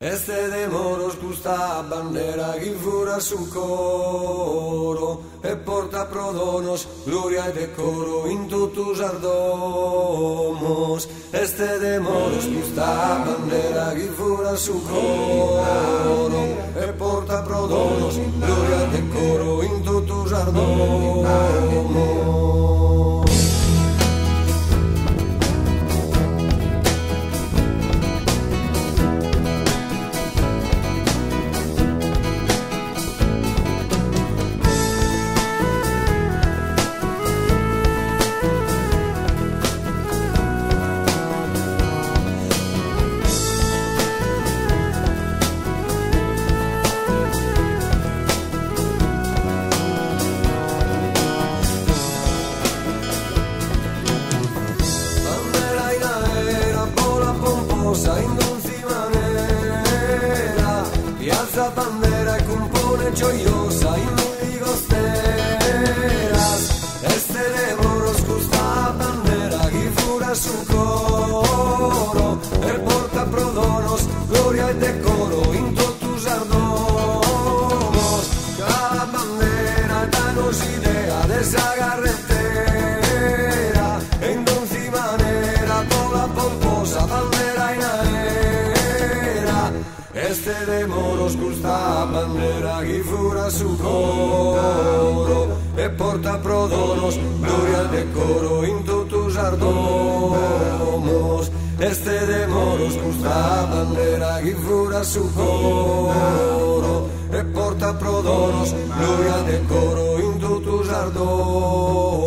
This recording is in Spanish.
Este de moros custa bandera che fura su coro e porta prodonos, gloria e decoro in tutti ardomos. Este de moros custa bandera che fura su coro e porta prodonos, gloria e decoro in tutti ardomos. In dulce manera, piazza bandera e compone gioiosa in mille costeras. Este de moros custa bandera che fura su coro e porta prodonos, gloria e decoro in totus ardomos. Cada bandera danos idea de esa carretera e in dulce manera toda pomposa bandera in aera. Este de moros custa bandera che fura su coro e porta prodonos, gloria e decoro in totus ardomos. Este de moros custa bandera che fura su coro e porta prodonos, gloria e decoro in totus ardomos.